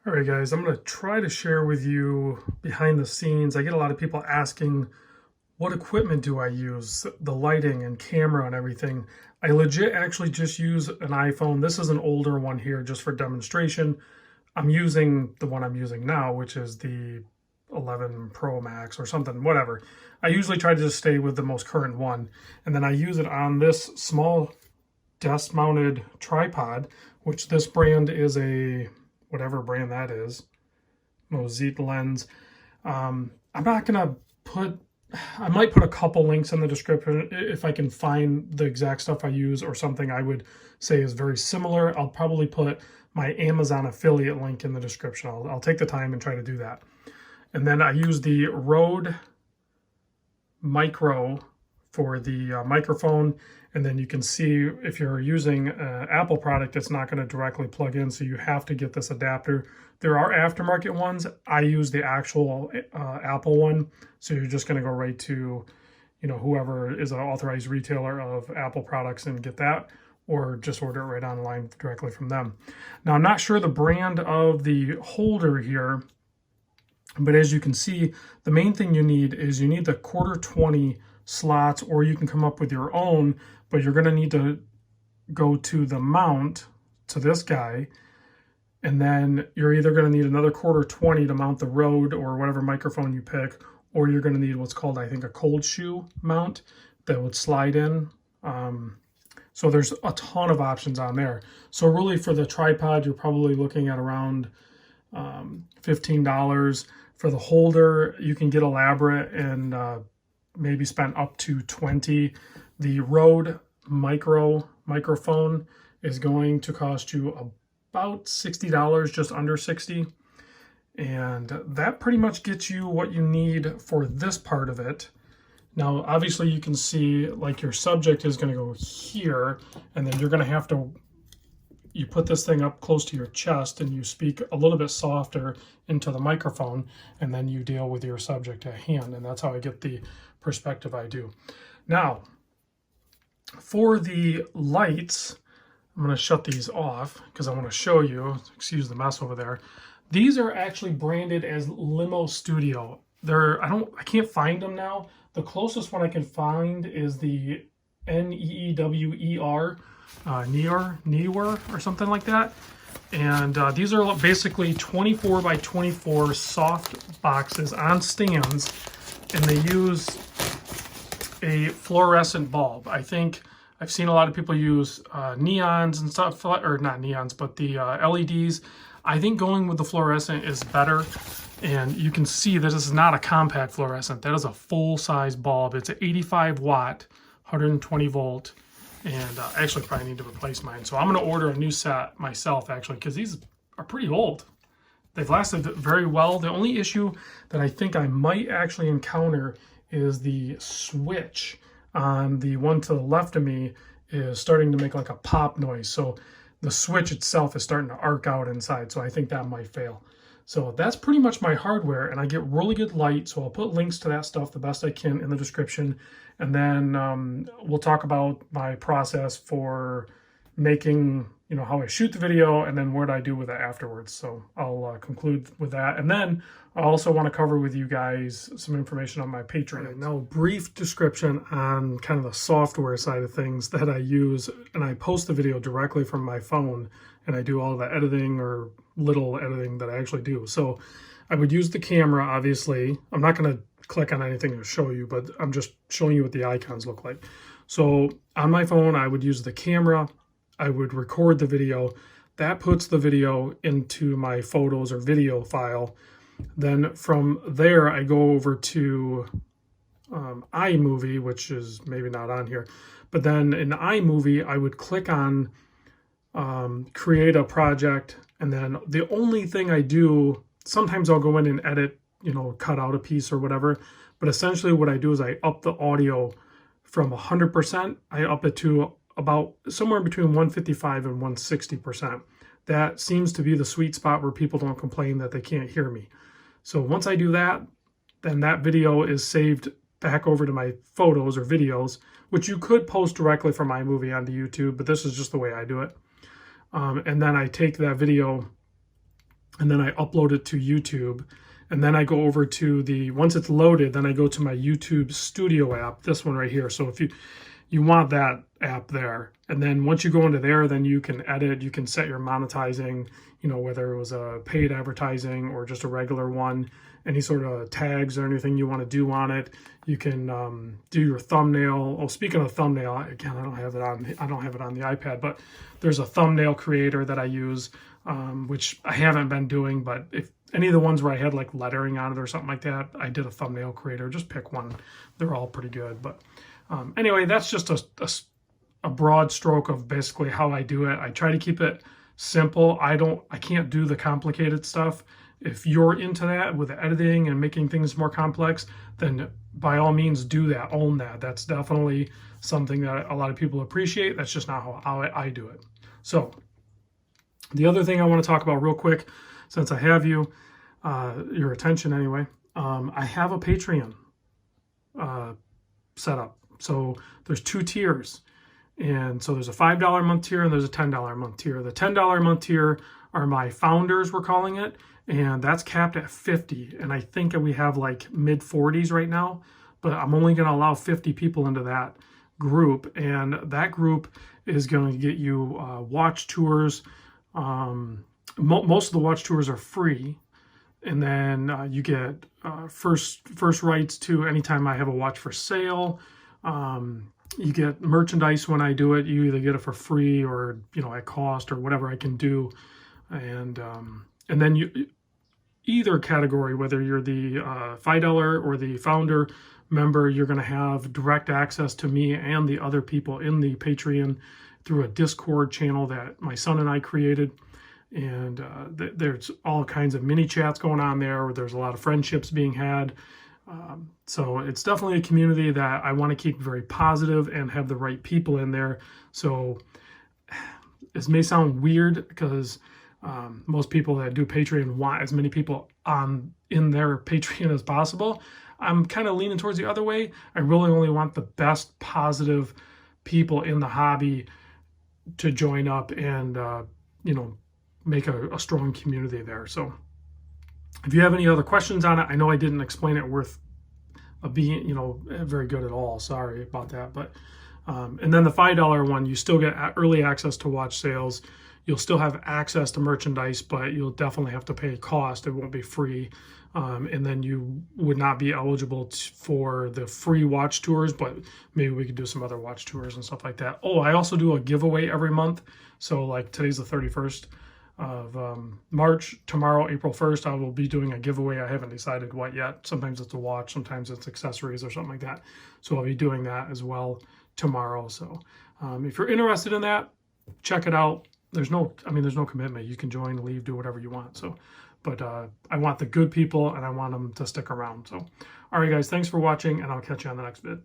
All right, guys, I'm going to try to share with you behind the scenes. I get a lot of people asking, what equipment do I use? The lighting and camera and everything. I legit actually just use an iPhone. This is an older one here just for demonstration. I'm using the one I'm using now, which is the 11 Pro Max or something, whatever. I usually try to just stay with the most current one. And then I use it on this small desk mounted tripod, which this brand is a whatever brand that is, Mosite lens. I'm not gonna put, I might put a couple links in the description if I can find the exact stuff I use or something I would say is very similar. I'll probably put my Amazon affiliate link in the description. I'll take the time and try to do that. And then I use the Rode Micro for the microphone, and then you can see if you're using an Apple product, it's not going to directly plug in, so you have to get this adapter. There are aftermarket ones. I use the actual Apple one, so you're just going to go right to, whoever is an authorized retailer of Apple products and get that, or just order it right online directly from them. Now, I'm not sure the brand of the holder here, but as you can see, the main thing you need is you need the 1/4-20 slots, or you can come up with your own, but you're going to need to go to the mount to this guy, and then you're either going to need another 1/4-20 to mount the Rode or whatever microphone you pick, or you're going to need what's called, I think, a cold shoe mount that would slide in. So there's a ton of options on there. So really for the tripod, you're probably looking at around $15. For the holder, you can get elaborate and maybe spend up to 20. The Rode microphone is going to cost you about $60, just under 60. And that pretty much gets you what you need for this part of it. Now, obviously you can see like your subject is going to go here, and then you're going to have to, you put this thing up close to your chest and you speak a little bit softer into the microphone, and then you deal with your subject at hand. And that's how I get the perspective I do. Now, for the lights, I'm going to shut these off because I want to show you, excuse the mess over there. These are actually branded as Limo Studio. I can't find them now. The closest one I can find is the Neewer, Neewer or something like that. And these are basically 24 by 24 soft boxes on stands, and they use a fluorescent bulb. I think I've seen a lot of people use neons and stuff, or not neons, but the LEDs. I think going with the fluorescent is better. And you can see that this is not a compact fluorescent. That is a full-size bulb. It's an 85 watt, 120 volt. And I actually probably need to replace mine. So I'm going to order a new set myself, actually, because these are pretty old. They've lasted very well. The only issue that I think I might actually encounter is the switch on the one to the left of me is starting to make like a pop noise. So the switch itself is starting to arc out inside. So I think that might fail. So that's pretty much my hardware, and I get really good light, so I'll put links to that stuff the best I can in the description. And then we'll talk about my process for making, how I shoot the video, and then what I do with it afterwards. So I'll conclude with that. And then I also want to cover with you guys some information on my Patreon. Right, now, a brief description on kind of the software side of things that I use, and I post the video directly from my phone, and I do all the editing or little editing that I actually do. So I would use the camera, obviously. I'm not going to click on anything to show you, but I'm just showing you what the icons look like. So on my phone, I would use the camera. I would record the video. That puts the video into my photos or video file. Then from there, I go over to iMovie, which is maybe not on here. But then in iMovie, I would click on create a project. And then the only thing I do, sometimes I'll go in and edit, cut out a piece or whatever. But essentially what I do is I up the audio from 100%. I up it to about somewhere between 155 and 160%. That seems to be the sweet spot where people don't complain that they can't hear me. So once I do that, then that video is saved back over to my photos or videos, which you could post directly from iMovie onto YouTube, but this is just the way I do it. And then I take that video and then I upload it to YouTube. And then I go over to once it's loaded, then I go to my YouTube Studio app, this one right here. So if you want that app there. And then once you go into there, then you can edit, you can set your monetizing, whether it was a paid advertising or just a regular one, any sort of tags or anything you want to do on it. You can do your thumbnail. Oh, speaking of thumbnail, again, I don't have it on the iPad, but there's a thumbnail creator that I use, which I haven't been doing, but if any of the ones where I had like lettering on it or something like that, I did a thumbnail creator. Just pick one. They're all pretty good. But anyway, that's just a broad stroke of basically how I do it. I try to keep it simple. I can't do the complicated stuff. If you're into that with the editing and making things more complex, then by all means do that, own that. That's definitely something that a lot of people appreciate. That's just not how I do it. So the other thing I want to talk about real quick, since I have your attention anyway, I have a Patreon set up. So there's 2 tiers. And so there's a $5 a month tier and there's a $10 a month tier. The $10 a month tier are my founders, we're calling it. And that's capped at 50. And I think we have like mid 40s right now, but I'm only going to allow 50 people into that group. And that group is going to get you watch tours. Most of the watch tours are free. And then you get first rights to anytime I have a watch for sale. You get merchandise when I do it. You either get it for free or at cost or whatever I can do, and then either category, whether you're the $5 or the founder member, you're going to have direct access to me and the other people in the Patreon through a Discord channel that my son and I created. And there's all kinds of mini chats going on there where there's a lot of friendships being had. So it's definitely a community that I want to keep very positive and have the right people in there. So this may sound weird because most people that do Patreon want as many people in their Patreon as possible. I'm kind of leaning towards the other way. I really only want the best positive people in the hobby to join up and make a strong community there. So if you have any other questions on it, I know I didn't explain it worth being, very good at all. Sorry about that. But and then the $5 one, you still get early access to watch sales. You'll still have access to merchandise, but you'll definitely have to pay a cost. It won't be free. And then you would not be eligible for the free watch tours, but maybe we could do some other watch tours and stuff like that. Oh, I also do a giveaway every month. So like today's the 31st of March. Tomorrow, April 1st, I will be doing a giveaway. I haven't decided what yet. Sometimes it's a watch, sometimes it's accessories or something like that. So I'll be doing that as well tomorrow. So if you're interested in that, check it out. There's no commitment. You can join, leave, do whatever you want. So, but I want the good people and I want them to stick around. So, all right, guys, thanks for watching and I'll catch you on the next vid.